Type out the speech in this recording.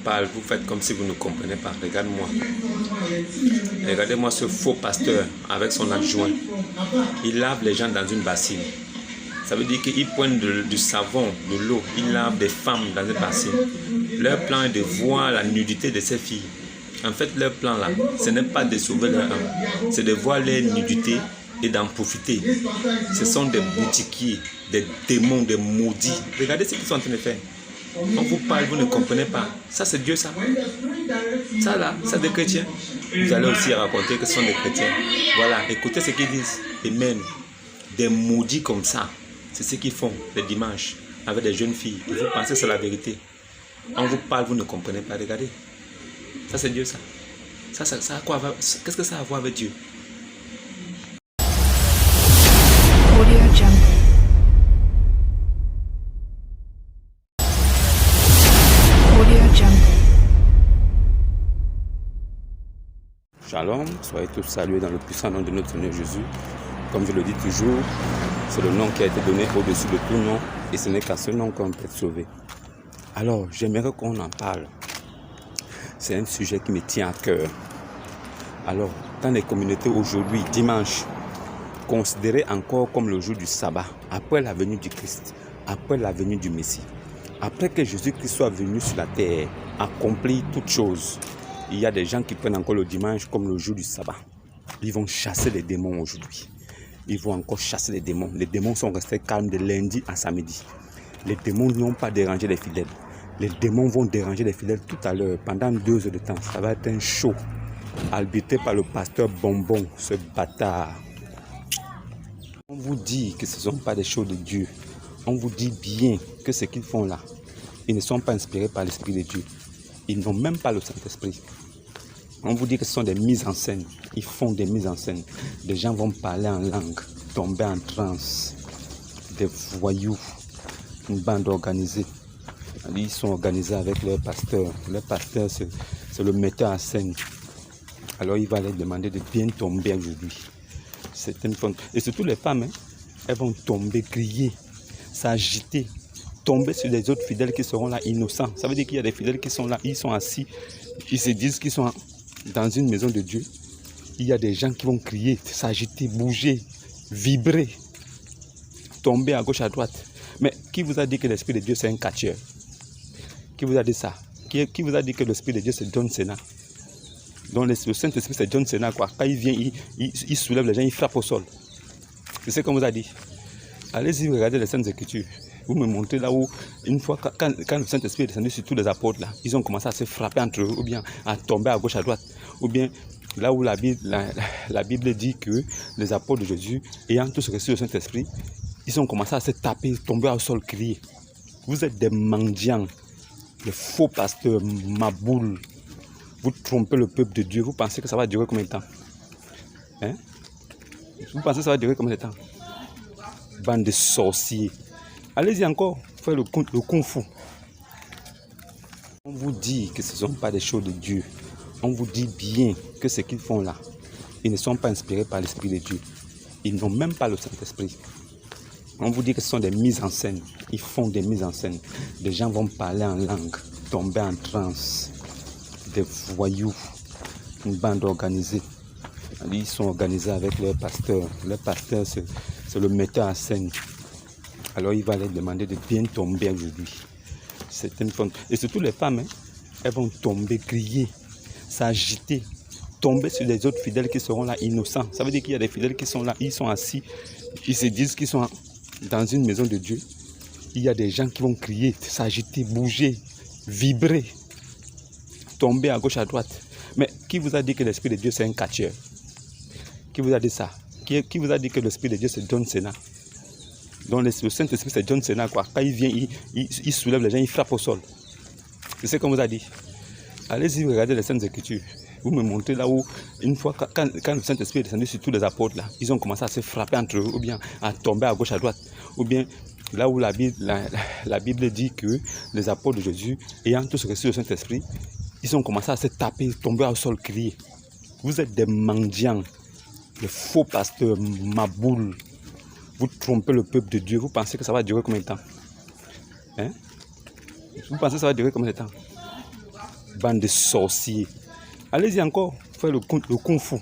parle, vous faites comme si vous ne comprenez pas. Regarde-moi. Regardez-moi ce faux pasteur avec son adjoint. Il lave les gens dans une bassine. Ça veut dire qu'il pointe du savon, de l'eau. Il lave des femmes dans une bassine. Leur plan est de voir la nudité de ces filles. En fait, leur plan là, ce n'est pas de sauver leur âme. C'est de voir leur nudité et d'en profiter. Ce sont des boutiquiers, des démons, des maudits. Regardez ce qu'ils sont en train de faire. On vous parle, vous ne comprenez pas. Ça, c'est Dieu, ça. Ça, là, c'est des chrétiens. Vous allez aussi raconter que ce sont des chrétiens. Voilà, écoutez ce qu'ils disent. Amen. Des maudits comme ça. C'est ce qu'ils font les dimanches avec des jeunes filles. Et vous pensez que c'est la vérité. On vous parle, vous ne comprenez pas. Regardez. Ça, c'est Dieu, ça. Ça a quoi? Qu'est-ce que ça a à voir avec Dieu? Shalom, soyez tous salués dans le puissant nom de notre Seigneur Jésus. Comme je le dis toujours, c'est le nom qui a été donné au-dessus de tout nom et ce n'est qu'à ce nom qu'on peut être sauvé. Alors, j'aimerais qu'on en parle. C'est un sujet qui me tient à cœur. Alors, dans les communautés aujourd'hui, dimanche, considéré encore comme le jour du sabbat, après la venue du Christ, après la venue du Messie, après que Jésus-Christ soit venu sur la terre, accomplir toutes choses, il y a des gens qui prennent encore le dimanche comme le jour du sabbat. Ils vont chasser les démons aujourd'hui. Ils vont encore chasser les démons. Les démons sont restés calmes de lundi à samedi. Les démons n'ont pas dérangé les fidèles. Les démons vont déranger les fidèles tout à l'heure, pendant 2 heures de temps. Ça va être un show, arbitré par le pasteur Bonbon, ce bâtard. On vous dit que ce ne sont pas des choses de Dieu. On vous dit bien que ce qu'ils font là, ils ne sont pas inspirés par l'Esprit de Dieu. Ils n'ont même pas le Saint-Esprit. On vous dit que ce sont des mises en scène. Ils font des mises en scène. Des gens vont parler en langue, tomber en transe. Des voyous, une bande organisée. Ils sont organisés avec leur pasteur. Leur pasteur, c'est le metteur en scène. Alors il va leur demander de bien tomber aujourd'hui. Et surtout les femmes, elles vont tomber, crier, s'agiter, tomber sur les autres fidèles qui seront là innocents. Ça veut dire qu'il y a des fidèles qui sont là, ils sont assis, ils se disent qu'ils sont dans une maison de Dieu. Il y a des gens qui vont crier, s'agiter, bouger, vibrer, tomber à gauche, à droite. Mais qui vous a dit que l'Esprit de Dieu c'est un catcheur? Qui vous a dit ça? Qui vous a dit que l'Esprit de Dieu c'est John Cena? Donc le Saint-Esprit c'est John Cena quoi. Quand il vient, il soulève les gens, il frappe au sol. C'est ce qu'on vous a dit. Allez-y, regardez les Saintes Écritures. Vous me montrez là où, une fois, quand le Saint-Esprit est descendu sur tous les apôtres, là, ils ont commencé à se frapper entre eux, ou bien à tomber à gauche, à droite, ou bien là où la Bible dit que les apôtres de Jésus, ayant tous reçu le Saint-Esprit, ils ont commencé à se taper, tomber au sol, crier. Vous êtes des mendiants, des faux pasteurs, maboules. Vous trompez le peuple de Dieu. Vous pensez que ça va durer combien de temps? Hein? Vous pensez que ça va durer combien de temps? Bande de sorciers. Allez-y encore, faire le kung fu. On vous dit que ce ne sont pas des choses de Dieu. On vous dit bien que ce qu'ils font là, ils ne sont pas inspirés par l'Esprit de Dieu. Ils n'ont même pas le Saint-Esprit. On vous dit que ce sont des mises en scène. Ils font des mises en scène. Des gens vont parler en langue, tomber en transe. Des voyous, une bande organisée. Ils sont organisés avec leur pasteur. Leur pasteur, c'est le metteur en scène. Alors il va leur demander de bien tomber aujourd'hui. Et surtout les femmes, elles vont tomber, crier, s'agiter, tomber sur les autres fidèles qui seront là innocents. Ça veut dire qu'il y a des fidèles qui sont là, ils sont assis, ils se disent qu'ils sont dans une maison de Dieu. Il y a des gens qui vont crier, s'agiter, bouger, vibrer, tomber à gauche, à droite. Mais qui vous a dit que l'Esprit de Dieu c'est un catcheur? Qui vous a dit ça? Qui vous a dit que l'Esprit de Dieu c'est John Cena? Donc le Saint-Esprit c'est John Cena quoi. Quand il vient, il soulève les gens, il frappe au sol. C'est ce qu'on vous a dit. Allez-y, regardez les Saintes Écritures. Vous me montrez là où, une fois, quand le Saint-Esprit est descendu sur tous les apôtres là, ils ont commencé à se frapper entre eux, ou bien à tomber à gauche, à droite, ou bien là où la Bible dit que les apôtres de Jésus, ayant tous reçu le Saint-Esprit, ils ont commencé à se taper, tomber au sol, crier. Vous êtes des mendiants, des faux pasteurs, maboules. Vous trompez le peuple de Dieu. Vous pensez que ça va durer combien de temps? Hein? Vous pensez que ça va durer combien de temps? bande de sorciers. Allez-y encore, faire le kung fu.